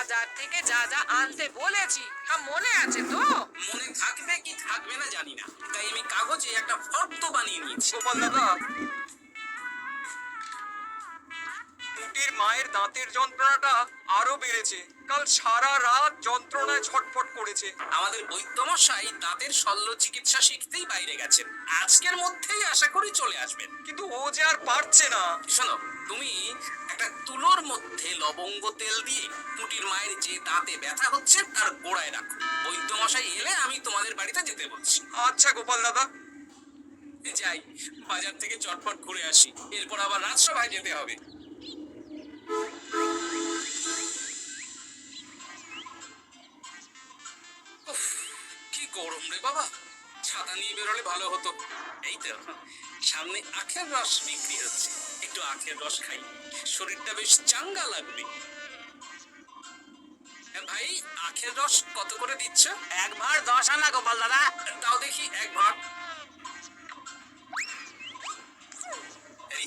বাজার থেকে যা যা আনতে বলেছি সব মনে আছে তো? মনে থাকবে কি থাকবে না জানি না, তাই আমি কাগজে একটা ফর্দ বানিয়ে নিয়েছি। গোপাল দাদা, পুটির মায়ের দাঁতের যন্ত্রণাটা আরো বেড়েছে। কাল সারা রাত যন্ত্রণায় ছটফট করেছে। আমাদের বৈদ্যমশাই দাঁতের শল্য চিকিৎসা শিখতেই বাইরে গেছেন, আজকের মধ্যেই আশা করি চলে আসবেন। কিন্তু ও যে আর পারছে না। শোনো, তুমি একটা তুলোর মধ্যে লবঙ্গ তেল দিয়ে পুটির মায়ের যে দাঁতে ব্যথা হচ্ছে তার গোড়ায় রাখো। বৈদ্যমশাই এলে আমি তোমাদের বাড়িতে যেতে বলছি। আচ্ছা গোপাল দাদা। যাই, বাজার থেকে চটপট ঘুরে আসি, এরপর আবার রাজসভায় যেতে হবে। উফ, কি গরম রে বাবা, ছাতা নিয়ে বেরোলে ভালো হতো। এই তো সামনে আখের রস বিক্রি হচ্ছে, একটু আখের রস খাই, শরীরটা বেশ চাঙ্গা লাগবে। ভাই, আখের রস কত করে দিচ্ছ? 1 ভাঁড় 10 আনা গোপাল দাদা। দাও দেখি 1 ভাঁড়। এই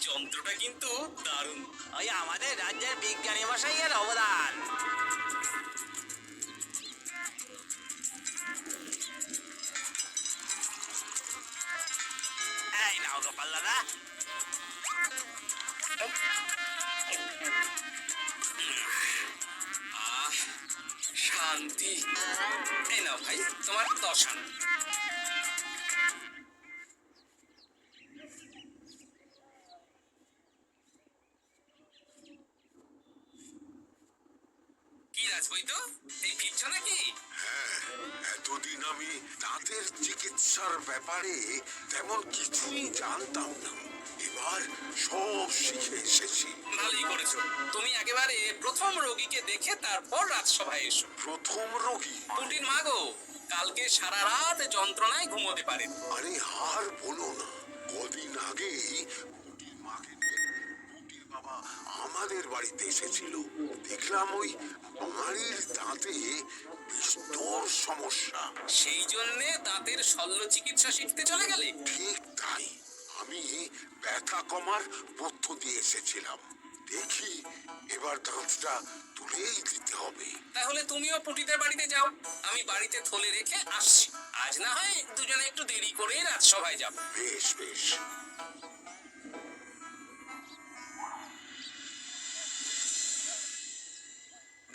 যন্ত্রটা কিন্তু দারুণ। ওই আমাদের রাজ্যের বিজ্ঞানী মশাইয়ের অবদান। এই নাও গোপাল দাদা। আহ, শান্তি। এই নাও ভাই, তোমার 10 আনা। কি রাজবৈদ্য, এই ফিরছো নাকি? এতদিন আমি দাঁতের চিকিৎসার ব্যাপারে তেমন কিছুই জানতাম না, এবার সব শিখে এসেছি। ভালোই করেছো, তুমি একেবারে প্রথম রোগীকে দেখে তারপর রাজসভায় এসো। প্রথম রোগী? পুটির মা গো, কালকে সারা রাত যন্ত্রণায় ঘুমোতে পারেন। আরে আর বলো না, কদিন আগেই পুটির মাকে নিয়ে পুটির বাবা আমাদের বাড়িতে এসেছিল। দেখলাম ওই বাড়ির দাঁতে বিস্তর সমস্যা। সেই জন্যে দাঁতের শল্য চিকিৎসা শিখতে চলে গেলে? ঠিক তাই, আমি ব্যথা কমার পথ্য দিয়ে এসেছিলাম। দেখি এবার দাঁতটা তুলেই দিতে হবে। তাহলে তুমিও পুটিদের বাড়িতে যাও, আমি বাড়িতে থলে রেখে আসছি। আজ না হয় দুজনে একটু দেরি করে রাজসভায় যাব। বেশ বেশ।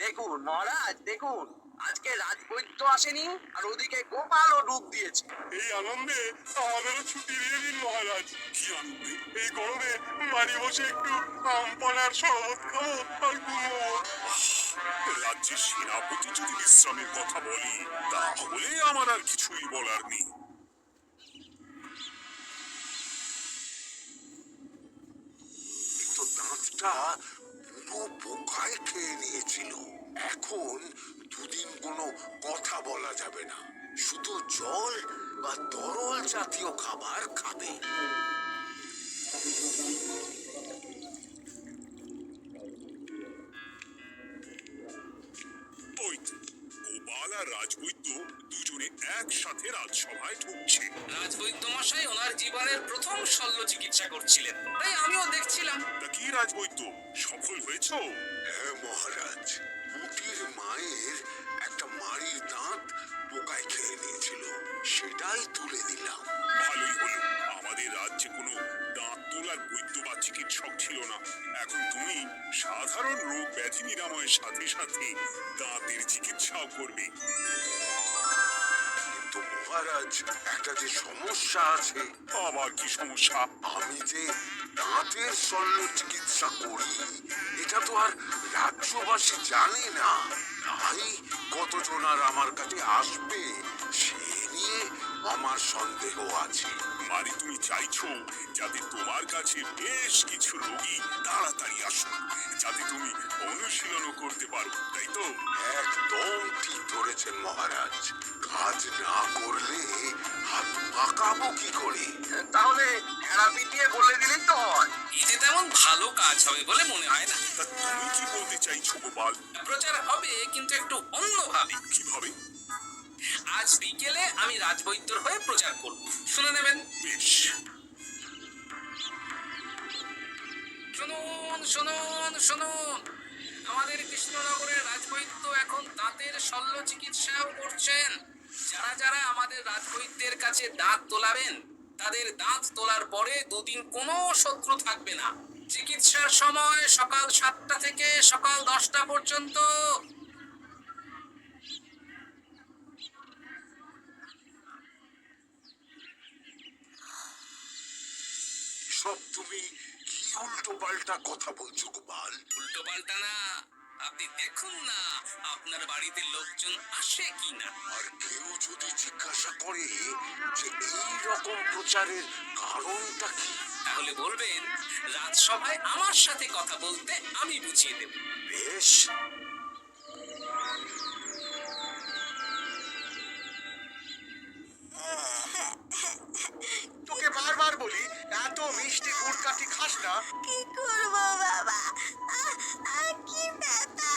দেখুন মহারাজ, দেখুন আজকে রাজবৈদ্য আসেনি, আর ওদিকে গোপালও ডুব দিয়েছে। এই আনন্দে আমাদেরও ছুটি দিয়ে দিন মহারাজ। কি আনন্দে? এই গরমে বাড়ি বসে একটু আম পানার শরবত খাবো আর ঘুমোবো। রাজ্যের সেনাপতি যদি বিশ্রামের কথা বলি, তাহলে আমার আর কিছুই বলার নেই। তো দাঁতটা পুরো পোকায় খেয়ে নিয়েছিল। এখন দুদিন কোনো কথা বলা যাবে না, শুধু জল বা তরল জাতীয় খাবার খাবে। ওই তো, গোপাল আর রাজবৈদ্য দুজনে একসাথে রাজসভায় ঢুকছে। রাজবৈদ্য মশাই ওনার জীবনের প্রথম শল্য চিকিৎসা করছিলেন, তাই আমিও দেখছিলাম। তা কি রাজবৈদ্য, সফল হয়েছ? হ্যাঁ মহারাজ, পুটির মায়ের একটা মাড়ির দাঁত পোকায় খেয়ে নিয়েছিল, সেটাই তুলে দিলাম। ভালোই হলো, আমাদের রাজ্যে কোনো দাঁত তোলার বৈদ্য বা চিকিৎসক ছিল না। এখন তুমি সাধারণ রোগ ব্যাধি নিরাময়ের সাথে সাথে দাঁতের চিকিৎসাও করবে। কিন্তু মহারাজ, একটা যে সমস্যা আছে। আবার কি সমস্যা? আমি যে দাঁতের শল্য চিকিৎসা করি, এটা তো আর রাজ্যবাসী জানে না। তাই কতজন আর আমার কাছে আসবে সে নিয়ে আমার সন্দেহ আছে। মানে তুমি চাইছো যাতে তোমার কাছে বেশ কিছু রোগী তাড়াতাড়ি আসুক, যাতে তুমি অনুশীলনও করতে পারো, তাই তো? একদম ঠিক ধরেছেন মহারাজ। কাজ না করলে হাত পাকাবো কি করে? তাহলে ভেড়া পিটিয়ে বলে দিলেন তো হয়। এতে তেমন ভালো কাজ হবে বলে মনে হয় না। তা তুমি কি বলতে চাইছো গোপাল? প্রচার হবে, কিন্তু একটু অন্যভাবে। কিভাবে? আজ বিকেলে আমি রাজবৈদ্যর হয়ে প্রচার করব, শুনে নেবেন। বেশ। শুনুন শুনুন শুনুন, আমাদের কৃষ্ণনগরের রাজবৈদ্য এখন দাঁতের শল্য চিকিৎসাও করছেন। যারা যারা আমাদের রাজবৈদ্যের কাছে দাঁত তোলাবেন, তাদের দাঁত তোলার পরে দুদিন কোনো শত্রু থাকবে না। চিকিৎসার সময় সকাল 7টা থেকে সকাল 10টা পর্যন্ত। সব তুমি কি উল্টো পাল্টা কথা বলছো গোপাল? উল্টো পাল্টা না, আপনি দেখুন না আপনার বাড়িতে লোকজন আসে কিনা। আর কেউ যদি জিজ্ঞাসা করে যে এই রকম প্রচারের কারণটা কি, তাহলে বলবেন রাজসভায় আমার সাথে কথা বলতে আমি বুঝিয়ে দেব। বেশ। তোকে বারবার বলি এত মিষ্টি গুড় কাঠি খাস না। কি করবো বাবা? কি ব্যথা!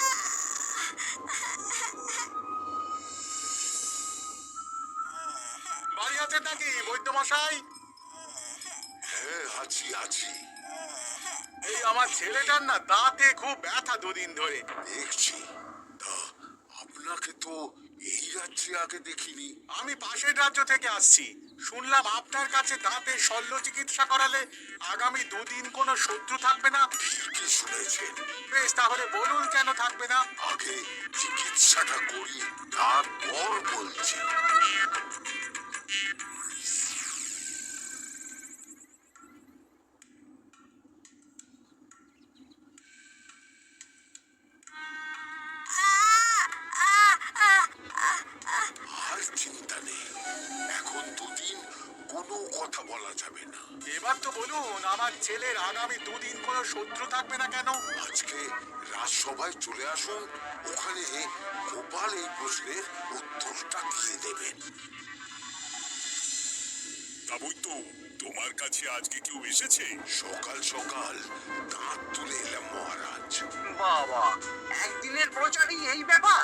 বাড়ি আছে নাকি বৈদ্য মশাই? হ্যাঁ, আছি আছি। এই আমার ছেলেটার না দাঁতে খুব ব্যথা দুদিন ধরে। দেখছি। তা আপনাকে তো এই রাজ্যে আগে দেখিনি। আমি পাশের রাজ্য থেকে আসছি। শুনলাম আপনার কাছে দাঁতের শল্য চিকিৎসা করালে আগামী দুদিন কোনো শত্রু থাকবে না। ঠিকই শুনেছেন। বেশ, তাহলে বলুন কেন থাকবে না? আগে চিকিৎসাটা করি, তারপর বলছি। আর চিন্তা নেই, এখন দুদিন কোনো কথা বলা যাবে না। এবার তো বলুন আমার ছেলের আগামী দুদিন কোনো শত্রু থাকবে না কেন? আজকে রাজসভায় চলে আসুন, ওখানে গোপাল এই প্রশ্নের উত্তরটা দিয়ে দেবেন। তা বৈদ্য, তোমার কাছে আজকে কেউ এসেছে? সকাল সকাল দাঁত তুলে এলাম মহারাজ। বাবা, একদিনের প্রচারই এই ব্যাপার?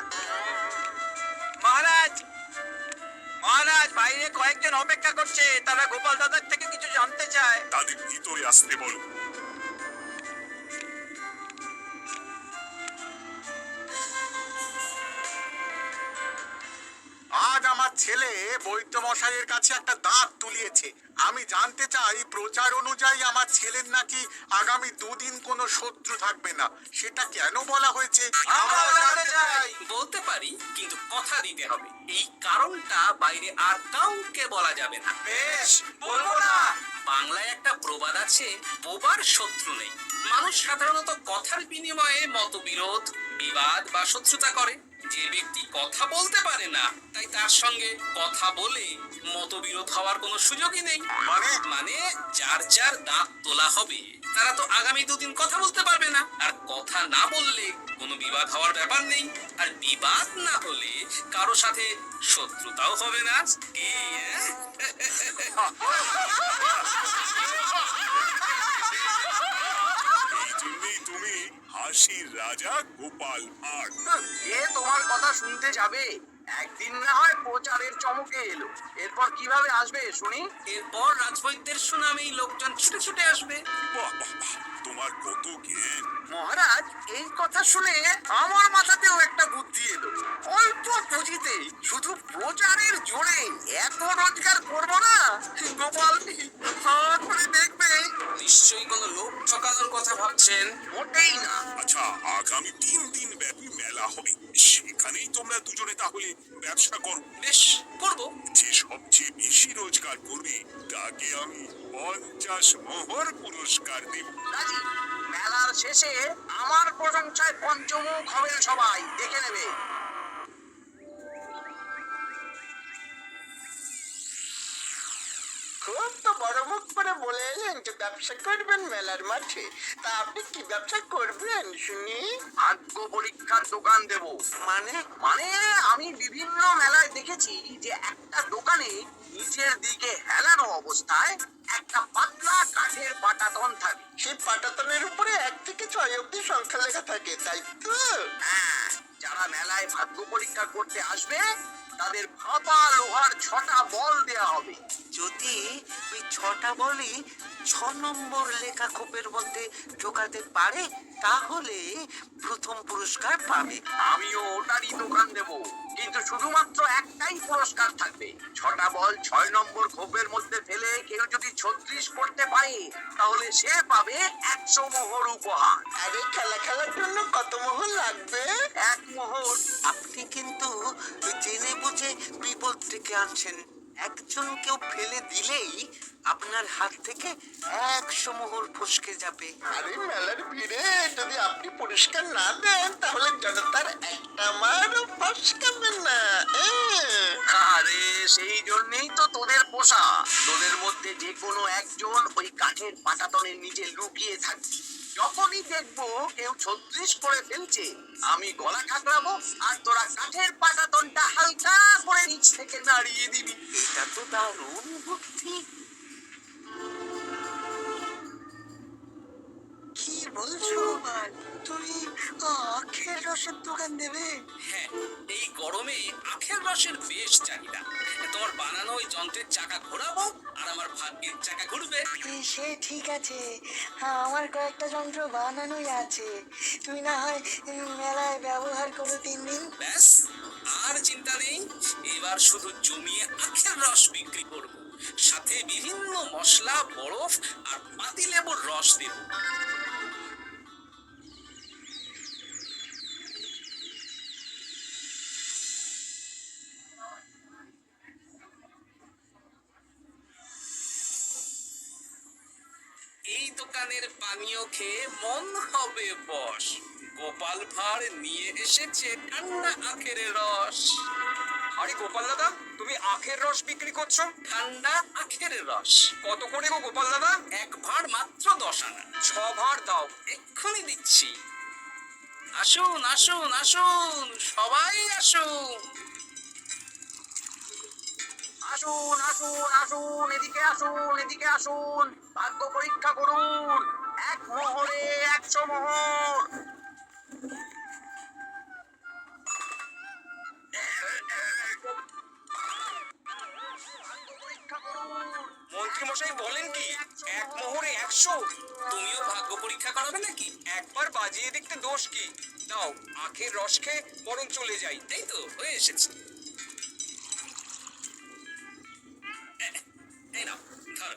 মহারাজ, মহারাজ, বাইরে কয়েকজন অপেক্ষা করছে, তারা গোপাল দাদার থেকে কিছু জানতে চায়। তাদের ভিতরে আসতে বলো। আজ আমার ছেলে বৈদ্য মশাইয়ের কাছে একটা দাঁত তুলিয়েছে। আমি জানতে চাই প্রচার অনুযায়ী আমার ছেলের নাকি আগামী দুদিন কোনো শত্রু থাকবে না, সেটা কেন বলা হয়েছে? আমরাও জানতে চাই। বলতে পারি, কিন্তু কথা দিতে হবে। এই কারণটা বাইরে আর কাউকে বলা যাবে না। বেশ, বলবো না। বাংলায় একটা প্রবাদ আছে, বোবার শত্রু নেই। মানুষ সাধারণত কথার বিনিময়ে মতবিরোধ, বিবাদ বা শত্রুতা করে। যে ব্যক্তি কথা বলতে পারে না, তাই তার সঙ্গে কথা বলে মতবিরোধ হওয়ার কোনো সুযোগই নেই। মানে যার যার দাঁত তোলা হবে, তারা তো আগামী দুদিন কথা বলতে পারবে না। আর কথা না বললে কোনো বিবাদ হওয়ার ব্যাপার নেই। আর বিবাদ না হলে কারো সাথে শত্রুতাও হবে না। কি, এই জন্যই তুমি হাসির রাজা গোপাল ভাঁড়। এ তোমার কথা শুনতে যাবে? একদিন না হয় প্রচারের চমকে এলো, এরপর কিভাবে আসবে শুনি? এরপর রাজবৈদ্যের সুনামেই লোকজন ছুটে ছুটে আসবে। বাহ বাহ বাহ, তোমার কত জ্ঞান! মহারাজ, এই কথা শুনে আমার মাথাতেও একটা বুদ্ধি এলো। অল্প পুঁজিতে শুধু প্রচারের জোরে এত রোজগার করবো না, গোপাল হাত করে দেখবে। নিশ্চয়ই কোনো লোক ঠকানোর কথা ভাবছেন। মোটেই না। আচ্ছা, আগামী 3 দিন ব্যাপী মেলা হবে, সেখানেই তোমরা দুজনে তাহলে ব্যবসা করো। বেশ, করব। যে সবচেয়ে বেশি রোজগার করবে তাকে আমি 50 মোহর পুরস্কার দেব। রাজি। মেলার শেষে আমার প্রশংসায় পঞ্চমুখ হবেন সবাই, দেখে নেবে। খুব তো বড় মুখ করে বলে এলেন যে ব্যবসা করবেন মেলার মাঠে। তা আপনি কি ব্যবসা করবেন শুনি? ভাগ্য পরীক্ষার দোকান দেব। মানে? মানে আমি বিভিন্ন মেলায় দেখেছি যে একটা দোকানে নিচের দিকে হেলানো অবস্থায় একটা পাতলা কাঠের পাটাতন থাকে। সেই পাটাতনের উপরে 1 থেকে 6 অব্দি সংখ্যা লেখা থাকে, তাই তো? হ্যাঁ, যারা মেলায় ভাগ্য পরীক্ষা করতে আসবে তাদের ফাঁপা লোহার 6টা বল দেয়া হবে। যদি যদি ওই 6টা বলই 6 নম্বর লেখা খোপের মধ্যে ঢোকাতে পারে তাহলে প্রথম পুরস্কার পাবে। আমিও ওটারই দোকান দেব, কিন্তু শুধুমাত্র একটাই পুরস্কার থাকবে। 6টা বল 6 নম্বর খোপের মধ্যে ফেলে কেউ যদি 36 করতে পারে তাহলে সে পাবে 100 মোহর উপহার। আরে খেলা খেলার জন্য কত মোহর লাগবে? 1 মোহর। আপনি কিন্তু জেনে বুঝে বিপদ ডেকে আনছেন। একজন কেউ ফেলে দিলেই আপনার হাত থেকে 100 মোহর ফসকে যাবে। আরে মেলার ভিড়ে যদি আপনি পুরস্কার না দেন তাহলে জনতার একটা মারও ফসকাবে না। আরে সেই জন্যই তো তোদের পোষা। তোদের মধ্যে যে কোনো একজন ওই কাঠের পাটাতনের নিচে লুকিয়ে থাকবি। যখনই দেখবো কেউ 36 করে ফেলছে আমি গলা ঠাকরাবো আর তোরা কাঠের পাটাতনটা হালকা করে নিচ থেকে নাড়িয়ে দিবি। এটা তো দারুণ বুদ্ধি। কি বলছো? তুমি আখের রসের দোকান দেবে? হ্যাঁ, এই গরমে আখের রসের বেশ চাহিদা। তোমার বানানো ওই যন্ত্রের চাকা ঘোরাবো আর আমার ভাগ্যের চাকা ঘুরবে। সে ঠিক আছে, হ্যাঁ আমার কয়েকটা যন্ত্র বানানোই আছে, তুমি না হয় মেলায় ব্যবহার করো 3 দিন। ব্যাস, আর চিন্তা নেই। এবার শুধু জমিয়ে আখের রস বিক্রি করব, সাথে বিভিন্ন মশলা, বরফ আর পাতিলেবুর রস দেব। এই দোকানের পানীয় খেয়ে মন হবে বশ। গোপাল ভাঁড় নিয়ে এসেছে ঠান্ডা আখের রস। আরে গোপাল দাদা, তুমি আখের রস বিক্রি করছো? ঠান্ডা আখের রস কত করে গো গোপাল দাদা? 1 ভাঁড় মাত্র 10 আনা। 6 ভাঁড় দাও। এক্ষুনি দিচ্ছি। আসুন আসুন আসুন, সবাই আসুন। আসুন আসুন আসুন, এদিকে আসুন, এদিকে আসুন, ভাগ্য পরীক্ষা করুন। 1 মোহরে 100 মোহর। ভাগ্য পরীক্ষা করুন। মন্ত্রী মশাই বলেন কি 1 মোহরে 100? তুমিও ভাগ্য পরীক্ষা করাবে নাকি? একবার বাজিয়ে দেখতে দোষ কি? দাও, আখের রস খেয়ে বরং চলে যাই। এই তো হয়ে এসেছে। এই নাও, ধরো।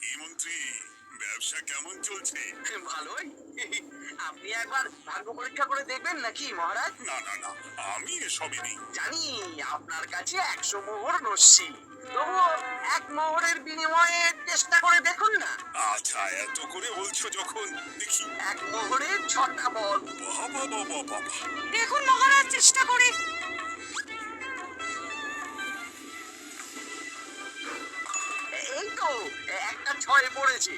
কি মন্ত্রী, ব্যবসা কেমন চলছে? ভালোই। আপনি একবার ভাগ্য পরীক্ষা করে দেখবেন নাকি মহারাজ? না না না, আমি এসবে নেই। জানি আপনার কাছে 100 মোহর নস্যি, তবুও 1 মোহরের বিনিময়ে চেষ্টা করে দেখুন না। আচ্ছা, এত করে বলছো যখন, দেখি। 1 মোহরে 6টা বল। বাবা বাবা বাবা, দেখুন মহারাজ চেষ্টা করে। এই তো একটা 6 পড়েছে,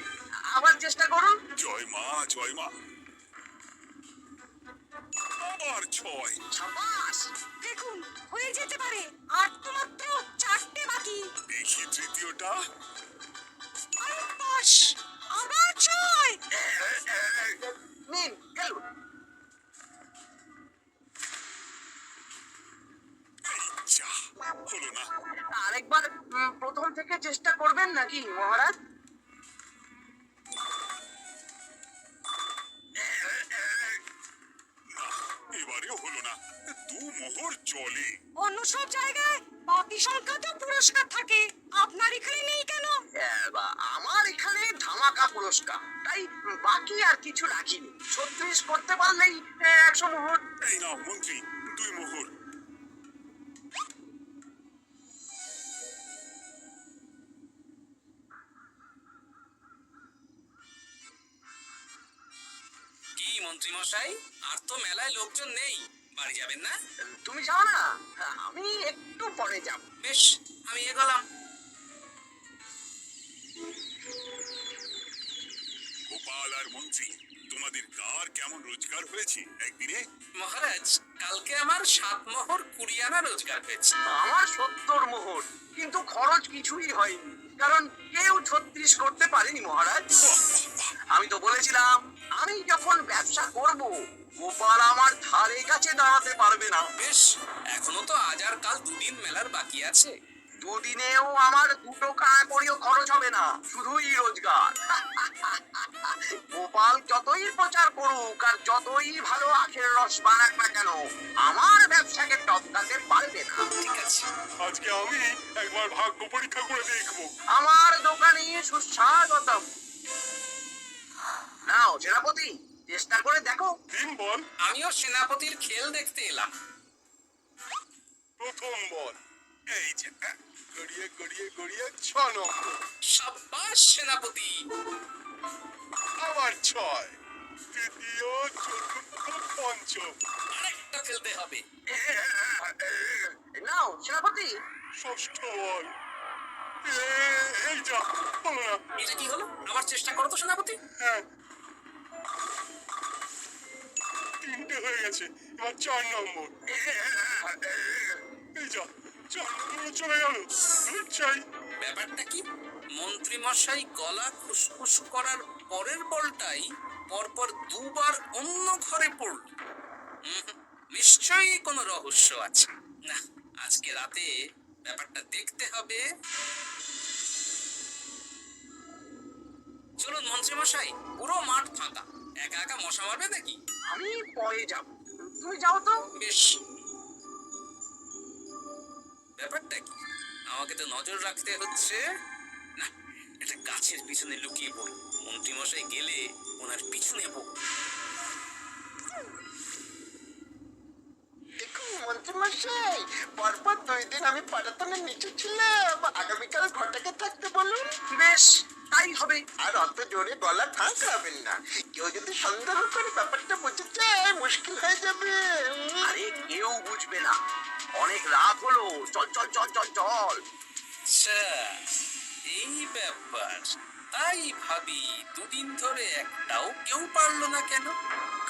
আবার চেষ্টা করুন। জয় মা জয় মা। আবার 6। সাবাস। দেখুন হয়ে যেতে পারে, আর তো মাত্র 4টে বাকি। দেখি তৃতীয়টা। আরো 5, আবার 6। নিন খেলুন। এই যা, হলো না। আরেকবার প্রথম থেকে চেষ্টা করবেন নাকি মহারাজ? না, এবারেও হলো না। 2 মোহর চলে। অন্য সব জায়গায় বাকি সংখ্যাতে পুরস্কার থাকে, আপনার এখানে নেই কেন? আমার এখানে ধামাকা পুরস্কার, তাই বাকি আর কিছু রাখিনি। 36 করতে পারলেই 100 মোহর। এই নাও মন্ত্রী, 2 মোহর। কি মন্ত্রী মশাই, আর তো মেলায় লোকজন নেই, বাড়ি যাবেন না? তুমি যাও না, আমি একটু পরে যাব। বেশ, আমি এগোলাম। গোপাল আর মন্ত্রী, তোমাদের কার কেমন রোজগার হয়েছে একদিনে? মহারাজ, কালকে আমার 7 মোহর 20 আনা রোজগার হয়েছে। আমার 70 মোহর, কিন্তু খরচ কিছুই হয়নি, কারণ কেউ 36 করতে পারেনি মহারাজ। আমি তো বলেছিলাম আমি যখন ব্যবসা করব গোপাল আমার ধারে কাছে দাঁড়াতে পারবে না। বেশ, এখনো তো আজ আর কাল দুদিন মেলার বাকি আছে। দুদিনেও আমার 2 কানা করিও খরচ হবে না, শুধুই রোজগার। গোপাল যতই প্রচার করুক আর যতই ভালো আখের রস বানাক না কেন, আমার ব্যবসাকে টপকাতে পারবে না। ঠিক আছে, আজকে আমি একবার ভাগ্য পরীক্ষা করে দেখবো। আমার দোকানে সুস্বাগতম। নাও সেনাপতি, চেষ্টা করে দেখো। তিন বল, আমিও সেনাপতির খেল দেখতে এলাম। প্রথম বল, এই যে গড়িয়ে গড়িয়ে গড়িয়ে 6 নম্বর, সাব্বাস সেনাপতি। আবার 6, তৃতীয়, চতুর্থ, পঞ্চম, আরেকটা ফেলতে হবে। নাও সেনাপতি। ষষ্ঠ বল, এই যা হলো না। এটা কি হলো? আবার চেষ্টা করো তো সেনাপতি। হ্যাঁ, 3টে হয়ে গেছে, এবার 4 নম্বর, এই যা 4 নম্বরে চলে গেল। চাই ব্যাপারটা কি? মন্ত্রী মশাই গলা খুসখুস করার পরের বলটাই পরপর 2 বার অন্য ঘরে পড়ল। নিশ্চয়ই কোনো রহস্য আছে। না, আজকে রাতে ব্যাপারটা দেখতে হবে। চলুন মন্ত্রী মশাই, পুরো মাঠ ফাঁকা, একা একা মশা মারবে নাকি? আমি পরে যাব, তুমি যাও তো। বেশ। ব্যাপারটা কি? আমাকে তো নজর রাখতে হচ্ছে। না, একটা গাছের পিছনে লুকিয়ে পড়ি, মন্ত্রী মশাই গেলে ওনার পিছু নেব। দেখুন মন্ত্রীমশাই, পরপর 2 দিন আমি পাটাতনের নিচে ছিলাম। আগামীকাল ঘটাকে থাকতে বলুন। বেশ, তাই হবে। আর অত জোরে গলা ঠাঁকাবেন না, কেউ যদি সন্দেহ করে ব্যাপারটা বুঝে যায় মুশকিল হয়ে যাবে। আরে কেউ বুঝবে না, অনেক রাত হলো, চল চল চল চল চল। আচ্ছা, এই ব্যাপার। তাই ভাবি 2 দিন ধরে একটাও কেউ পারলো না কেন?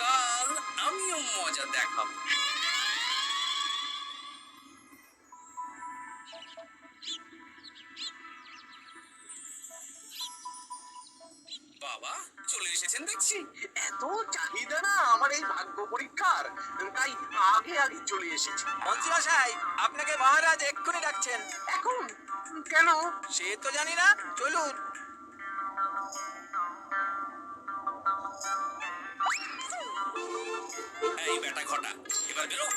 কাল আমিও মজা দেখাবো। বাবা চলে এসেছেন দেখছি। এত চাহিদা না আমার এই ভাগ্য পরীক্ষার, তাই আগে আগে চলে এসেছি। মন্ত্রীমশাই, আপনাকে মহারাজ এক্ষুনি ডাকছেন। এখন কেন? সে তো জানি না, চলুন। এই বেটা ঘটা, এবার বেরো।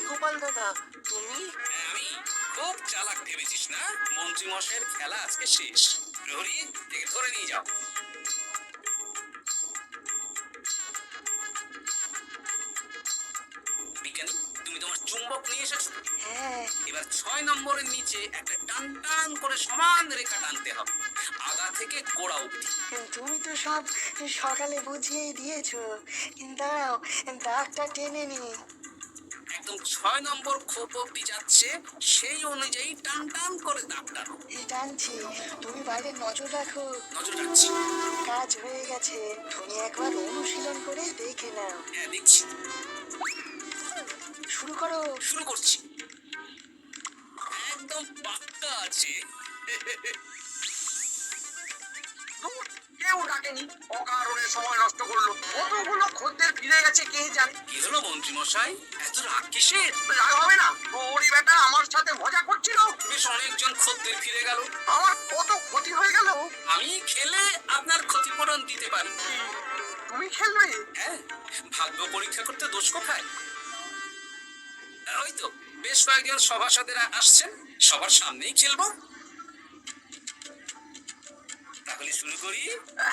গোপাল দাদা, তুমি? আমি খুব চালাক ভেবেছিস না? মন্ত্রী মশাইয়ের খেলা আজকে শেষ। প্রহরী, একে ধরে নিয়ে যাও। বিজ্ঞানী, তুমি তোমার চুম্বক নিয়ে এসেছো? হ্যাঁ। এবার 6 নম্বরের নিচে একটা টান টান করে সমান রেখা টানতে হবে, আগা থেকে গোড়া অবধি। তুমি তো সব সকালে বুঝিয়েই দিয়েছো। দাঁড়াও, দাগটা টেনে নি। একদম 6 নম্বর খোপ অবধি যাচ্ছে, সেই অনুযায়ী টান টান করে দাগ টানো। এই টানছি, তুমি বাইরে নজর রাখো। নজর রাখছি। কাজ হয়ে গেছে, তুমি একবার অনুশীলন করে দেখে নাও। হ্যাঁ, দেখছি। শুরু করো। শুরু করছি। একদম পাক্কা আছে। ধুর, কেউ ডাকেনি, অকারণে সময় নষ্ট করলো। কতগুলো খদ্দের ফিরে গেছে কে জানে। কি হলো মন্ত্রী মশাই, এত রাগ কিসের? রাগ হবে না, ওরই বেটা আমার সাথে মজা করছিল। বেশ অনেকজন খদ্দের ফিরে গেল। আমার কত ক্ষতি হয়ে গেল। আমি খেলে আপনার ক্ষতিপূরণ দিতে পারি। তুমি খেলবে? হ্যাঁ, ভাগ্য পরীক্ষা করতে দোষ কোথায়? ওই তো বেশ কয়েকজন সভাসদেরা আসছেন, সবার সামনেই খেলবো। তাহলে শুরু করি।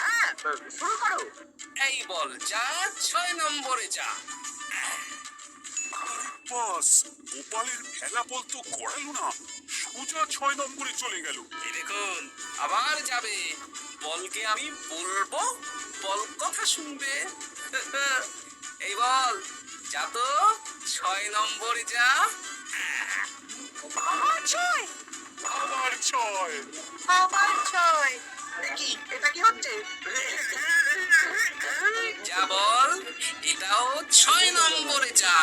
হ্যাঁ, শুরু করো। এই বল যা, 6 নম্বরে যা। বাস, গোপালের ফেলাবল তো গড়ালো না, সোজা 6 নম্বরে চলে গেল। এই দেখুন, আবার যাবে। বলকে আমি বলবো, বল কথা শুনবে। এই বল যা তো, 6 নম্বরে যা। আমার ছয়। আবার 6, আবার 6। দেখি এটা কি হচ্ছে। যা বল, এটাও 6 নম্বরে যা।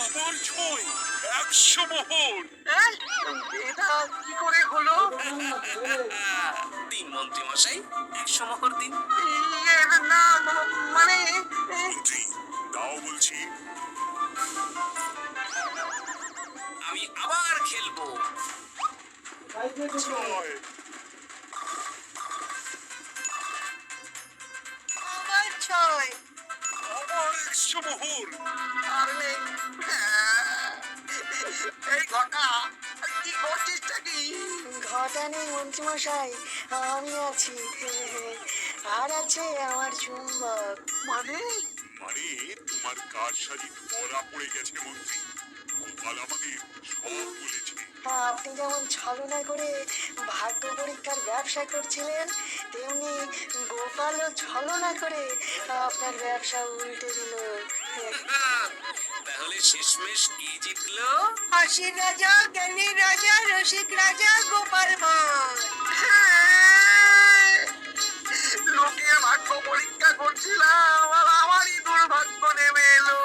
আবার 6, 100 মোহর। হ্যাঁ? এটা কি করে হলো? দিন মন্ত্রী মশাই, 100 মোহর দিন। না, মানে মন্ত্রী, বলছি। আমি আবার খেলবো। ছয়। আবার ছয়। আবার 100 মোহর। আরে হ্যাঁ। এই ঘটা কি করছিসটা কি? ঘটা নেই মন্ত্রীমশাই, আমি আছি। আর আছে আমার চুম্বক। মানে মানে তোমার কারসাজি ধরা পড়ে গেছে মন্ত্রী। গোপাল আমাদের সব বলেছে। আপনি যেমন ছলনা করে ভাগ্য পরীক্ষার ব্যবসা করছিলেন, তেমনি গোপালও ছলনা করে আপনার ব্যবসা উল্টে দিল। তাহলে শেষমেশ কে জিতলো? হাসির রাজা, জ্ঞানীর রাজা, রসিক রাজা গোপাল ভাঁড়। হ্যাঁ, লোকের ভাগ্য পরীক্ষা করছিলাম আর আমারই দুর্ভাগ্য নেমে এলো।